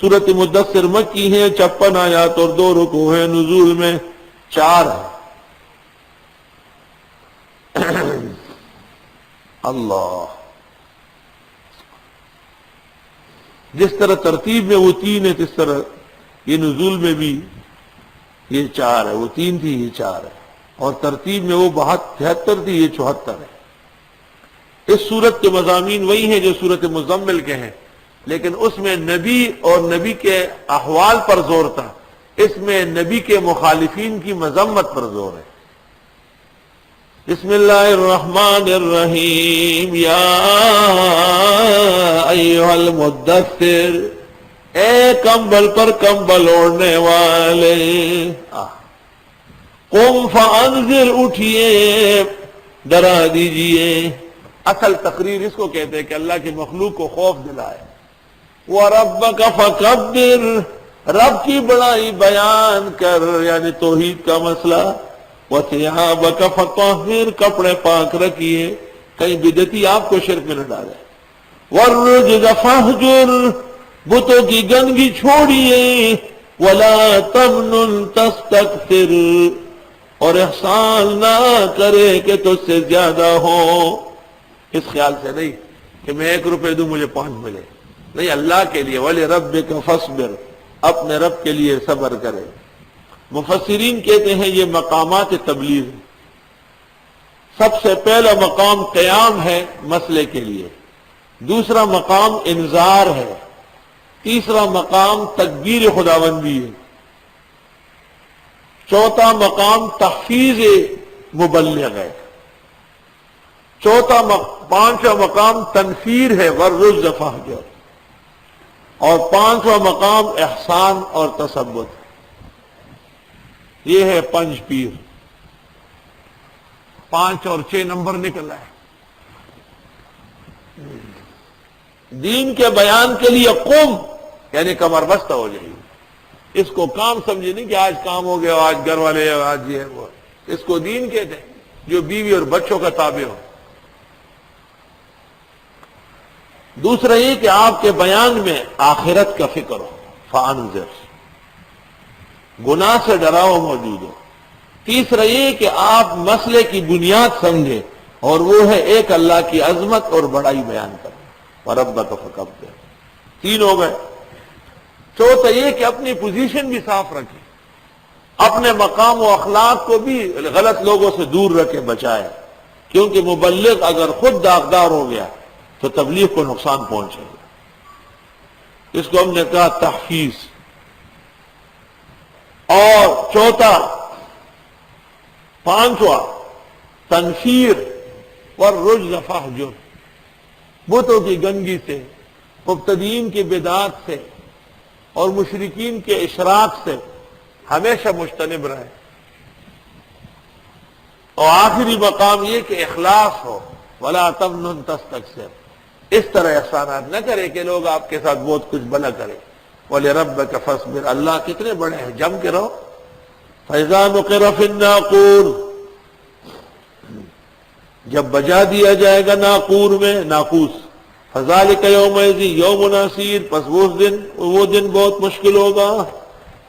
سورۃ مدثر مکی ہے، 56 آیات اور 2 رکوع ہیں، نزول میں 4 ہے۔ اللہ، جس طرح ترتیب میں وہ 3 ہے، اس طرح یہ نزول میں بھی یہ 4 ہے۔ وہ 3 تھی، یہ 4 ہے، اور ترتیب میں وہ 73 تھی، یہ 74 ہے۔ اس صورت کے مضامین وہی ہیں جو صورت مزمل کے ہیں، لیکن اس میں نبی اور نبی کے احوال پر زور تھا، اس میں نبی کے مخالفین کی مذمت پر زور ہے۔ بسم اللہ الرحمن الرحیم، یا ایھا المدثر، اے کمبل پر کمبل اوڑھنے والے، قم فانذر، اٹھئے ڈرا دیجئے۔ اصل تقریر اس کو کہتے ہیں کہ اللہ کی مخلوق کو خوف دلائے۔ وَرَبَّكَ فَكَبِّرْ، رب کی بڑائی بیان کر، یعنی توحید کا مسئلہ۔ وَثِيَابَكَ فَطَهِّرْ، کپڑے پاک رکھیے، کہیں بدعتی آپ کو شرک میں نہ ڈالے۔ وَالرُّجْزَ فَاهْجُرْ، بتوں کی گندگی چھوڑیے۔ وَلَا تَمْنُنْ تَسْتَكْثِرْ، اور احسان نہ کرے کہ تجھ سے زیادہ ہو۔ اس خیال سے نہیں کہ میں 1 روپے دوں مجھے 5 ملے، نہیں، اللہ کے لیے۔ وَلِرَبِّكَ فَاصْبِرْ، اپنے رب کے لیے صبر کرے۔ مفسرین کہتے ہیں یہ مقامات تبلیغ، سب سے پہلا مقام قیام ہے مسئلے کے لیے، دوسرا مقام انذار ہے، تیسرا مقام تکبیر خداوندی ہے، چوتھا مقام تحفیظ مبلغ ہے، پانچواں مقام تنفیر ہے، وَالرُّجْزَ فَاهْجُرْ، اور 5واں مقام احسان اور تثبت۔ یہ ہے پنج پیر، 5 اور 6 نمبر نکلا ہے۔ دین کے بیان کے لیے قم، یعنی کمر بستہ ہو جائیے۔ اس کو کام سمجھے نہیں کہ آج کام ہو گیا، آج گھر والے، آج یہ وہ، اس کو دین کہتے ہیں جو بیوی اور بچوں کا تابع ہو۔ دوسرا یہ کہ آپ کے بیان میں آخرت کا فکر ہو، فانذر، گناہ سے ڈراؤ موجود ہو۔ تیسرا یہ کہ آپ مسئلے کی بنیاد سمجھیں، اور وہ ہے ایک اللہ کی عظمت اور بڑائی بیان کریں۔ وَرَبَّكَ فَكَبِّرْ، 3 ہو گئے۔ چوتھا یہ کہ اپنی پوزیشن بھی صاف رکھیں، اپنے مقام و اخلاق کو بھی غلط لوگوں سے دور رکھے، بچائے، کیونکہ مبلغ اگر خود داغدار ہو گیا تو تبلیغ کو نقصان پہنچے گا۔ اس کو ہم نے کہا تحفیظ۔ اور چوتھا، 5واں تنفیر، وَالرُّجْزَ فَاهْجُرْ، بتوں کی گندگی سے، مبتدئین کی بدعات سے اور مشرکین کے اشراک سے ہمیشہ مجتنب رہے۔ اور آخری مقام یہ کہ اخلاص ہو، وَلَا تَمْنُنْ تَسْتَكْثِرْ، اس طرح احسانات نہ کرے کہ لوگ آپ کے ساتھ بہت کچھ بھلا کرے۔ وَلِرَبِّكَ فَاصْبِرْ، اللہ کتنے بڑے ہیں، جم کے رہو۔ فَإِذَا نُقِرَ فِي النَّاقُورِ، جب بجا دیا جائے گا ناقور میں، ناقوس، فَذَلِكَ يَوْمَئِذٍ يَوْمٌ عَسِيرٌ، پس وہ دن بہت مشکل ہوگا۔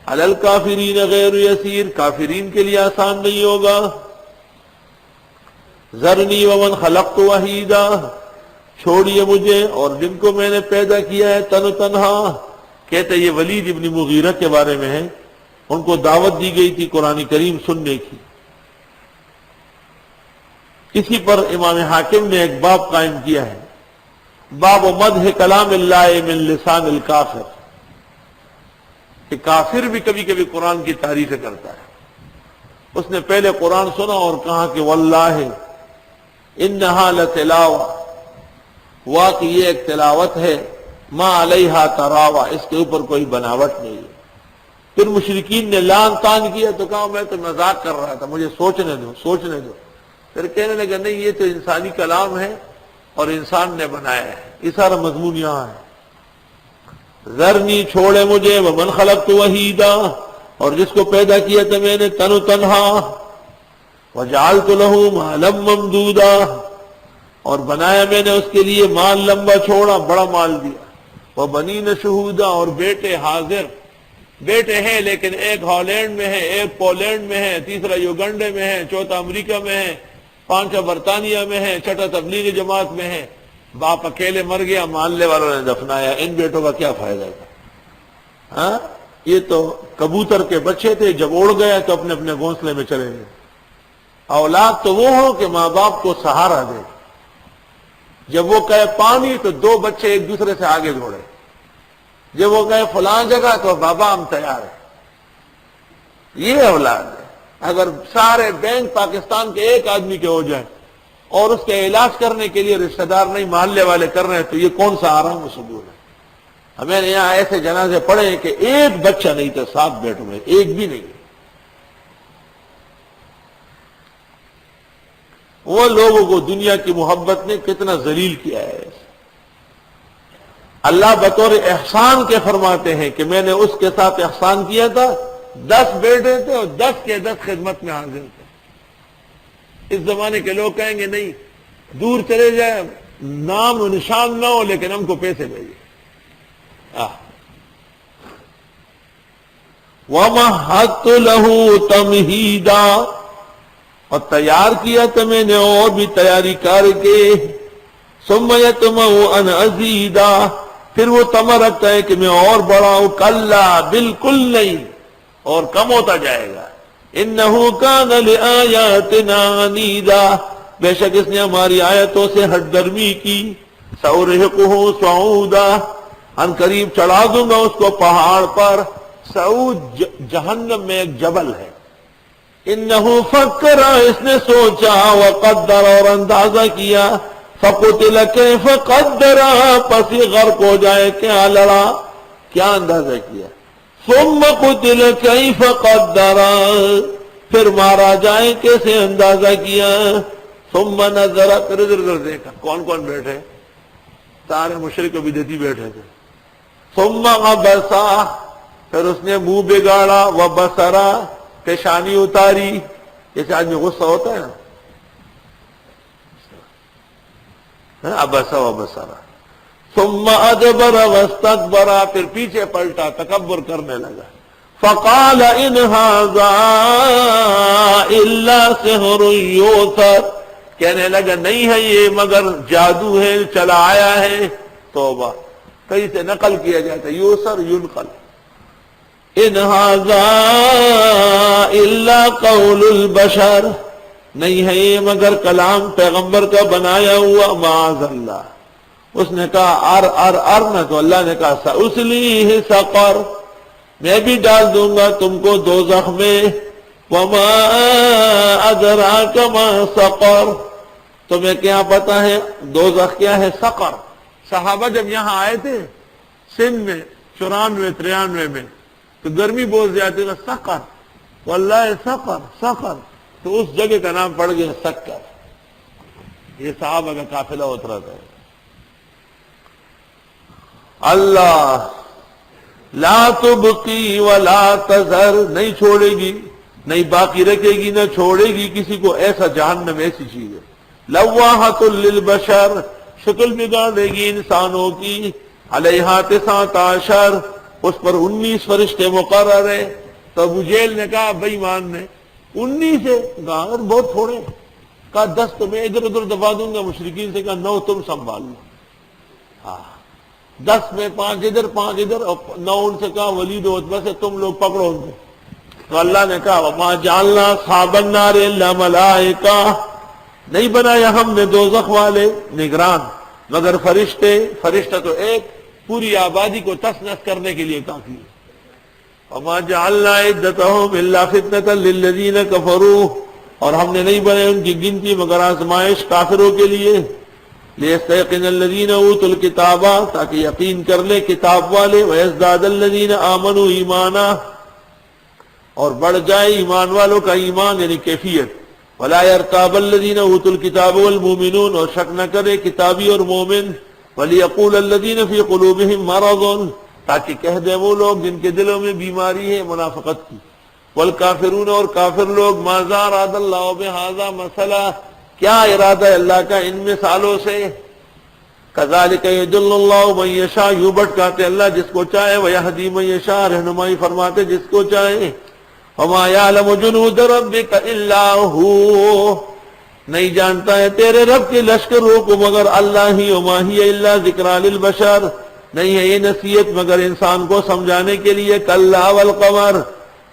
عَلَى الْكَافِرِينَ غَيْرُ يَسِيرٌ، کافرین کے لیے آسان نہیں ہوگا۔ ذَرْنِي وَمَنْ خَلَقْتُ وَحِيدًا، چھوڑیے مجھے اور جن کو میں نے پیدا کیا ہے تن و تنہا۔ کہتے یہ ولید ابن مغیرہ کے بارے میں ہے، ان کو دعوت دی گئی تھی قرآن کریم سننے کی۔ اسی پر امام حاکم نے ایک باب قائم کیا ہے، باب مدح کلام اللہ من لسان الکافر، کہ کافر بھی کبھی کبھی قرآن کی تعریفیں کرتا ہے۔ اس نے پہلے قرآن سنا اور کہا کہ واللہ انہا لتلاوہ، واقعی یہ ایک تلاوت ہے، ما علیہا تراوہ، اس کے اوپر کوئی بناوٹ نہیں ہے۔ پھر مشرکین نے لان تان کیا تو کہا میں تو مذاق کر رہا تھا، مجھے سوچنے دو۔ پھر کہنے لگا نہیں، یہ تو انسانی کلام ہے اور انسان نے بنایا ہے، یہ سارا مضمون یہاں ہے۔ ذرنی، چھوڑے مجھے، ومن خلقت وحیدا، اور جس کو پیدا کیا تھا میں نے تن و تنہا، وجعلت له مالا ممدودا، اور بنایا میں نے اس کے لیے مال لمبا چھوڑا، بڑا مال دیا۔ وبنین شہودا، اور بیٹے حاضر، بیٹے ہیں لیکن ایک ہالینڈ میں ہے، ایک پولینڈ میں ہے، تیسرا یوگنڈے میں ہے، چوتھا امریکہ میں ہے، پانچواں برطانیہ میں ہے، چھٹا تبلیغی جماعت میں ہے۔ باپ اکیلے مر گیا، محلے والوں نے دفنایا، ان بیٹوں کا کیا فائدہ تھا؟ ہاں، یہ تو کبوتر کے بچے تھے، جب اڑ گئے تو اپنے اپنے گھونسلے میں چلے گئے۔ اولاد تو وہ ہو کہ ماں باپ کو سہارا دے، جب وہ کہے پانی تو دو بچے ایک دوسرے سے آگے دوڑے، جب وہ کہے فلاں جگہ تو بابا ہم تیار ہیں۔ یہ اولاد ہے۔ اگر سارے بینک پاکستان کے ایک آدمی کے ہو جائیں اور اس کے علاج کرنے کے لیے رشتہ دار نہیں، محلے والے کر رہے ہیں، تو یہ کون سا آرام و سکون ہے؟ ہمیں یہاں ایسے جنازے پڑے ہیں کہ ایک بچہ نہیں تھا 7 بیٹوں میں، ایک بھی نہیں۔ وہ لوگوں کو دنیا کی محبت نے کتنا ذلیل کیا ہے۔ اللہ بطور احسان کے فرماتے ہیں کہ میں نے اس کے ساتھ احسان کیا تھا، 10 بیٹے تھے اور 10 کے 10 خدمت میں حاضر تھے۔ اس زمانے کے لوگ کہیں گے نہیں، دور چلے جائیں، نام و نشان نہ ہو لیکن ہم کو پیسے بھیجے۔ وَمَهَّدتُّ لَهُ تَمْهِيدًا، اور تیار کیا تھا میں نے اور بھی تیاری کر کے۔ ثُمَّ يَطْمَعُ أَنْ أَزِيدَ، پھر وہ طمع رکھتا ہے کہ میں اور بڑھاؤں۔ کلا، بالکل نہیں، اور کم ہوتا جائے گا۔ إِنَّهُ كَانَ لِآيَاتِنَا عَنِيدًا، بے شک اس نے ہماری آیتوں سے ہٹ درمی کی۔ سَأُرْهِقُهُ صَعُودًا، ان قریب چڑھا دوں گا اس کو پہاڑ پر۔ سعود جہنم میں ایک جبل ہے۔ انہو فکر، اس نے سوچا، وقدر، اور اندازہ کیا۔ فقتل کیف قدر، پس یہ غرق ہو جائے، کیا لڑا، کیا اندازہ کیا۔ ثم قتل کیف قدر، پھر مارا جائے کیسے اندازہ کیا۔ ثم نظر، پھر ادھر ادھر دیکھا کون کون بیٹھے، سارے مشرک و بدعتی بیٹھے تھے۔ ثم عبس، پھر اس نے منہ بگاڑا، وبصرا، پیشانی اتاری، جیسے آدمی غصہ ہوتا ہے نا، عبس وبصرا۔ ثم ادبر واستكبر، پھر پیچھے پلٹا، تکبر کرنے لگا۔ فقال ان هذا الا سحر یؤثر، کہنے لگا نہیں ہے یہ مگر جادو ہے چلا آیا ہے۔ توبہ، کہیں سے نقل کیا جاتا ہے، یؤثر ينقل۔ ان هذا الا قول البشر، نہیں ہے یہ مگر کلام پیغمبر کا بنایا ہوا، معاذ اللہ۔ اس نے کہا ار نہ، تو اللہ نے کہا سأصلیہ سقر، میں بھی ڈال دوں گا تم کو دوزخ میں۔ وما ادراک ما سقر، تمہیں کیا پتا ہے دوزخ کیا ہے؟ سقر۔ صحابہ جب یہاں آئے تھے سندھ میں 94 93 میں، تو گرمی بہت زیادہ تھی، سقر، واللہ سقر سقر، تو اس جگہ کا نام پڑ گیا سقر۔ یہ صحابہ کا قافلہ اترا تھا۔ اللہ لا تبقی ولا تذر، نہیں چھوڑے گی، نہیں باقی رکھے گی، نہ چھوڑے گی کسی کو، ایسا جہنم ایسی چیز ہے۔ لواحۃ للبشر، شکل بگاڑ دے گی انسانوں کی۔ علیہا 19، اس پر 19 فرشتے مقرر ہیں۔ تو ابو جہل نے کہا بے ایمان نے 19 ہے، کہا بہت تھوڑے، کہا 10 تو میں ادھر ادھر دبا دوں گا۔ مشرکین سے کہا 9 تم سنبھال لو، 10 میں 5 ادھر 5 ادھر، اور 9 ان سے کہا ولید و عتبہ سے تم لوگ پکڑو ان کو۔ تو اللہ نے کہا وما جعلنا اصحاب النار الا ملائکہ، نہیں بنایا ہم نے دوزخ والے نگران مگر فرشتے۔ فرشتہ تو ایک پوری آبادی کو تس نس کرنے کے لیے کافی ہے۔ وما جعلنا عدتهم الا فتنة للذین کفروا، اور ہم نے نہیں بنائے ان کی گنتی مگر آزمائش کافروں کے لیے۔ لیستيقن الذین اوتوا الکتاب، تاکہ یقین کر لے کتاب والے، ویزداد الذین آمنوا ایمانا، اور بڑھ جائے ایمان والوں کا ایمان یعنی کیفیت۔ ولا يرتاب الذین اوتوا الکتاب والمؤمنون، اور شک نہ کرے کتابی اور مومن۔ ولیقول الذین فی قلوبہم مرض، تاکہ کہہ دیں وہ لوگ جن کے دلوں میں بیماری ہے منافقت کی۔ والکافرون، اور کافر لوگ، ماذا اراد اللہ بہذا مثلا، کیا ارادہ ہے اللہ کا ان مثالوں سے۔ کذالک یضل اللہ من یشاء، یوں بھٹکاتے اللہ جس کو چاہے، ویہدی من یشاء، رہنمائی فرماتے جس کو چاہے۔ وما یعلم جنود ربک الا ہو، نہیں جانتا ہے تیرے رب کے لشکروں کو مگر اللہ ہی۔ وما ہی الا ذکریٰ للبشر، نہیں ہے یہ نصیحت مگر انسان کو سمجھانے کے لیے۔ کلا والقمر،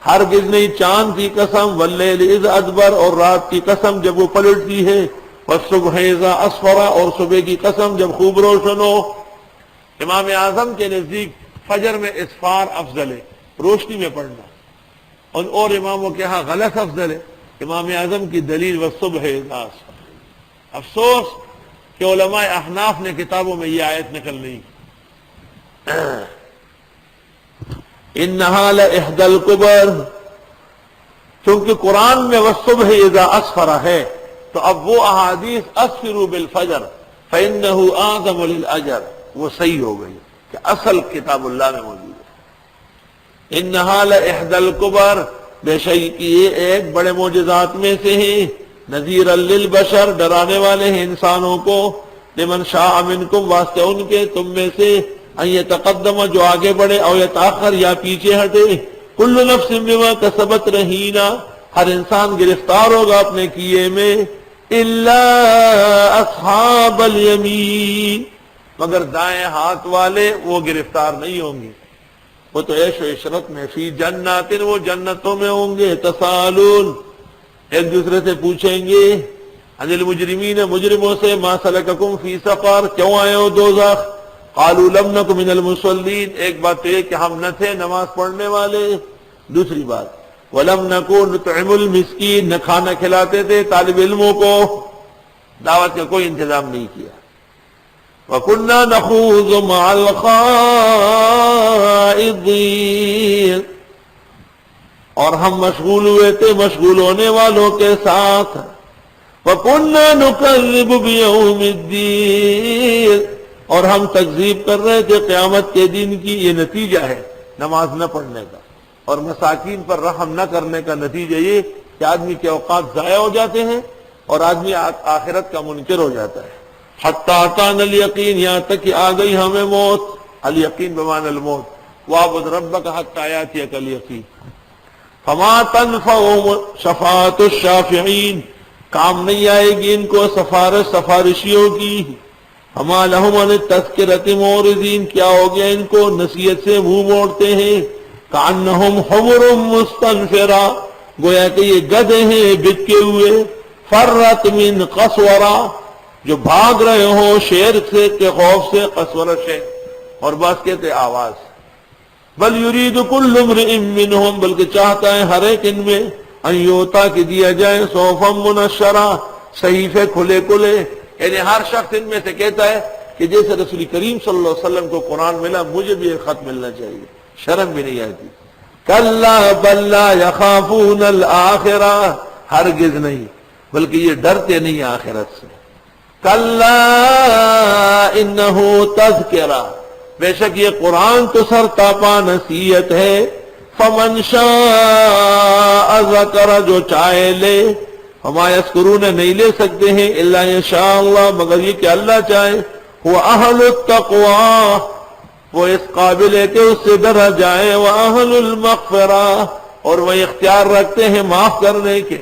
ہرگز نہیں، چاند کی قسم، واللیل اذ ادبر، اور رات کی قسم جب وہ پلٹتی ہے، والصبح اذا اسفر، اور صبح کی قسم جب خوب روشن ہو۔ امام اعظم کے نزدیک فجر میں اسفار افضل ہے، روشنی میں پڑھنا، اور اماموں کے ہاں غلط افضل ہے۔ امام اعظم کی دلیل والصبح اذا اسفر۔ افسوس کہ علماء احناف نے کتابوں میں یہ آیت نقل نہیں کی۔ انہا لإحدى الکبر، چونکہ قرآن میں والصبح اذا اسفر ہے تو اب وہ احادیث اسفروا بالفجر فإنه اعظم للأجر وہ صحیح ہو گئی کہ اصل کتاب اللہ میں موجود ہے۔ انہا لإحدى الکبر، بے شک یہ ایک بڑے معجزات میں سے ہیں، نذیرا للبشر، ڈرانے والے ہیں انسانوں کو، لمن شاء منکم، واسطے ان کے تم میں سے، ان یتقدم، جو آگے بڑھے، او یتاخر، یا پیچھے ہٹے، کل نفس بما کسبت رہینا، ہر انسان گرفتار ہوگا اپنے کیے میں، الا اصحاب الیمین، مگر دائیں ہاتھ والے وہ گرفتار نہیں ہوں گے، وہ تو عیش و عشرت میں، فی جنات، وہ جنتوں میں ہوں گے، تسالون، ایک دوسرے سے پوچھیں گے، عن المجرمین، مجرموں سے، ما سلککم فی سقر، کیوں آئے ہو دوزخ؟ قالوا لم نک من المصلین، ایک بات تو یہ کہ ہم نہ تھے نماز پڑھنے والے، دوسری بات ولم نکن نطعم المسکین، نہ کھانا کھلاتے تھے طالب علموں کو، دعوت کا کوئی انتظام نہیں کیا۔ وَكُنَّا نَخُوضُ مَعَ الْخَائِضِينَ، اور ہم مشغول ہوئے تھے مشغول ہونے والوں کے ساتھ۔ وَكُنَّا نُكَذِّبُ بِيَوْمِ الدِّينِ، اور ہم تکذیب کر رہے تھے قیامت کے دن کی۔ یہ نتیجہ ہے نماز نہ پڑھنے کا اور مساکین پر رحم نہ کرنے کا، نتیجہ یہ کہ آدمی کے اوقات ضائع ہو جاتے ہیں اور آدمی آخرت کا منکر ہو جاتا ہے۔ حتی اتانا الیقین، یہاں تک کہ آ گئی ہمیں موت، الیقین بمعنی الموت، وَاعْبُدْ رَبَّكَ حَتَّىٰ يَأْتِيَكَ الْيَقِینُ۔ فَمَا تَنْفَعُهُمْ شَفَاعَةُ الشَّافِعِينَ، کام نہیں آئے گی ان کو سفارشیوں کی۔ وَمَا لَهُمْ عَنِ التَّذْكِرَةِ مُعْرِضِينَ، کیا ہو گیا ان کو نصیحت سے منہ موڑتے ہیں۔ كَأَنَّهُمْ حُمُرٌ مُسْتَنفِرَةٌ، گویا کہ یہ گدھے ہیں بچے ہوئے، فَرَّتْ مِنْ قَسْوَرَةٍ، جو بھاگ رہے ہوں شیر سے کے خوف سے، قسورہ شیر، اور بس کہتے آواز۔ بل یرید کل امرئ منہم، بلکہ چاہتا ہے ہر ایک ان میں، ان یوتا کہ دیا جائے، صحفا منشرہ، صحیفے کھلے کھلے، یعنی ہر شخص ان میں سے کہتا ہے کہ جیسے رسول کریم صلی اللہ علیہ وسلم کو قرآن ملا، مجھے بھی ایک خط ملنا چاہیے، شرم بھی نہیں آتی۔ کلا بل لا یخافون الآخرہ، ہرگز نہیں، بلکہ یہ ڈرتے نہیں آخرت سے۔ کلا انہ تذکرہ، بے شک یہ قرآن تو سر تاپا نصیحت ہے۔ فمن شاء ذکر، جو چاہے لے۔ وما یذکرون، نہیں لے سکتے ہیں، الا یشاء اللہ، مگر یہ کہ اللہ چاہے۔ وہ اہل التقوی، وہ اس قابل ہے کہ اس سے ڈرا جائے۔ وہ اہل المغفرہ، اور وہ اختیار رکھتے ہیں معاف کرنے کے۔